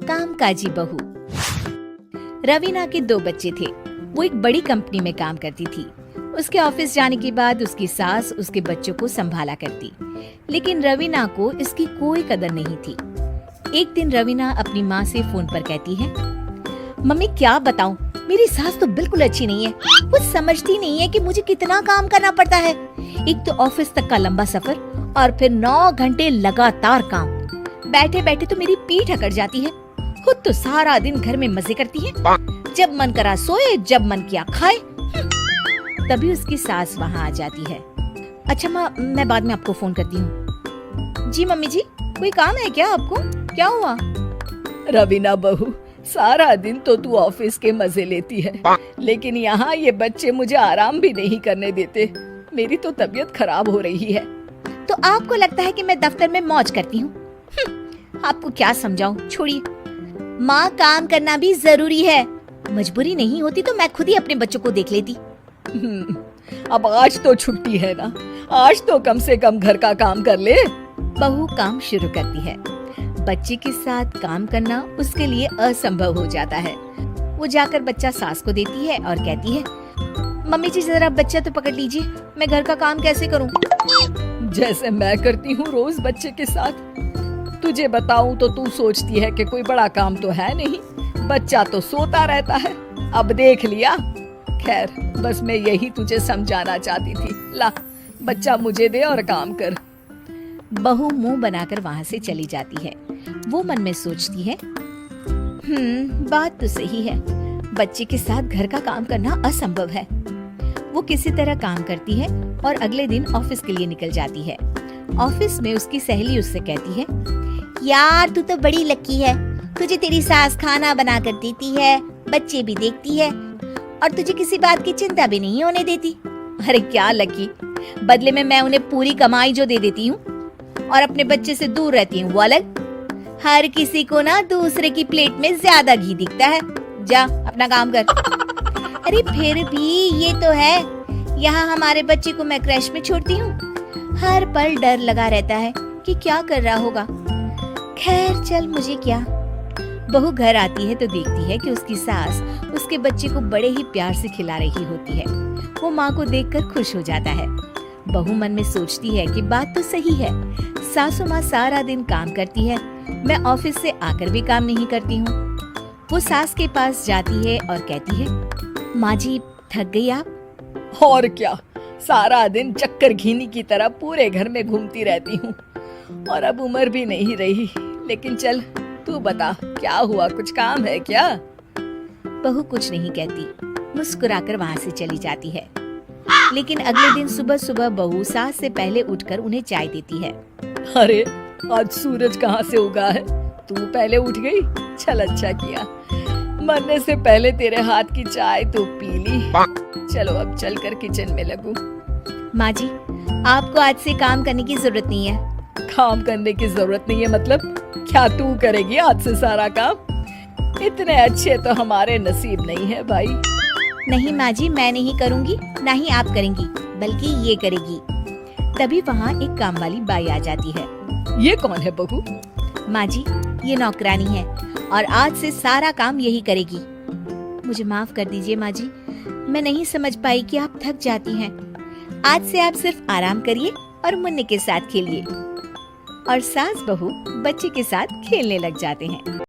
कामकाजी बहू। रवीना के 2 बच्चे थे। वो एक बड़ी कंपनी में काम करती थी। उसके ऑफिस जाने के बाद उसकी सास उसके बच्चों को संभाला करती, लेकिन रवीना को इसकी कोई कदर नहीं थी। एक दिन रवीना अपनी माँ से फोन पर कहती है, मम्मी क्या बताऊं, मेरी सास तो बिल्कुल अच्छी नहीं है। वो समझती नहीं है कि मुझे कितना काम करना पड़ता है। एक तो ऑफिस तक का लंबा सफर और फिर 9 घंटे लगातार काम। बैठे बैठे तो मेरी पीठ अकड़ जाती है। खुद तो सारा दिन घर में मजे करती है, जब मन करा सोए, जब मन किया खाए। तभी उसकी सास वहाँ आ जाती है। अच्छा माँ, मैं बाद में आपको फोन करती हूँ। जी मम्मी जी, कोई काम है क्या आपको? क्या हुआ? रवीना बहू, सारा दिन तो तू ऑफिस के मजे लेती है, लेकिन यहाँ ये बच्चे मुझे आराम भी नहीं करने देते। मेरी तो तबीयत खराब हो रही है। तो आपको लगता है कि मैं दफ्तर में मौज करती हूँ? आपको क्या समझाऊं, छोड़िए। माँ, काम करना भी जरूरी है। मजबूरी नहीं होती तो मैं खुद ही अपने बच्चों को देख लेती। अब आज तो छुट्टी है ना, आज तो कम से कम घर का काम कर ले। बहू काम शुरू करती है। बच्चे के साथ काम करना उसके लिए असंभव हो जाता है। वो जाकर बच्चा सास को देती है और कहती है, मम्मी जी जरा बच्चा तो पकड़ लीजिए, मैं घर का काम कैसे करूं? जैसे मैं करती हूँ रोज बच्चे के साथ। तुझे बताऊं तो तू सोचती है कि कोई बड़ा काम तो है नहीं, बच्चा तो सोता रहता है। अब देख लिया। खैर, बस मैं यही तुझे समझाना चाहती थी। ला, बच्चा मुझे दे और काम कर। बहू मुंह बनाकर वहाँ से चली जाती है। वो मन में सोचती है, बात तो सही है, बच्चे के साथ घर का काम करना असंभव है। वो किसी तरह काम करती है और अगले दिन ऑफिस के लिए निकल जाती है। ऑफिस में उसकी सहेली उससे कहती है, यार तू तो बड़ी लकी है, तुझे तेरी सास खाना बना कर देती है, बच्चे भी देखती है और तुझे किसी बात की चिंता भी नहीं होने देती। अरे क्या लकी, बदले में मैं उन्हें पूरी कमाई जो दे देती हूँ और अपने बच्चे से दूर रहती हूँ वो अलग। हर किसी को ना दूसरे की प्लेट में ज्यादा घी दिखता है। जा अपना काम कर। अरे फिर भी ये तो है, यहाँ हमारे बच्चे को मैं क्रैश में छोड़ती हूँ, हर पल डर लगा रहता है कि क्या कर रहा होगा। खैर चल, मुझे क्या। बहू घर आती है तो देखती है कि उसकी सास उसके बच्चे को बड़े ही प्यार से खिला रही होती है। वो माँ को देखकर खुश हो जाता है। बहू मन में सोचती है कि बात तो सही है, सासू माँ सारा दिन काम करती है, मैं ऑफिस से आकर भी काम नहीं करती हूँ। वो सास के पास जाती है और कहती है, माँ जी थक गई आप? और क्या, सारा दिन चक्कर घीनी की तरह पूरे घर में घूमती रहती हूँ और अब उम्र भी नहीं रही। लेकिन चल तू बता, क्या हुआ, कुछ काम है क्या? बहू कुछ नहीं कहती, मुस्कुराकर वहाँ से चली जाती है। लेकिन अगले दिन सुबह सुबह बहू सास से पहले उठकर उन्हें चाय देती है। अरे आज सूरज कहाँ से उगा है, तू पहले उठ गई? चल अच्छा किया, मरने से पहले तेरे हाथ की चाय तो पी ली। चलो अब चलकर किचन में लगूं। माँ जी, आपको आज से काम करने की जरूरत नहीं है। काम करने की जरूरत नहीं है मतलब? क्या तू करेगी आज से सारा काम? इतने अच्छे तो हमारे नसीब नहीं है भाई। नहीं माँ जी, मैं नहीं करूँगी, ना ही आप करेंगी, बल्कि ये करेगी। तभी वहाँ एक काम वाली बाई आ जाती है। ये कौन है बहू? माँ जी, ये नौकरानी है और आज से सारा काम यही करेगी। मुझे माफ कर दीजिए माँ जी, मैं नहीं समझ पाई कि आप थक जाती हैं। आज से आप सिर्फ आराम करिए और मुन्ने के साथ खेलिए। और सास बहू बच्चे के साथ खेलने लग जाते हैं।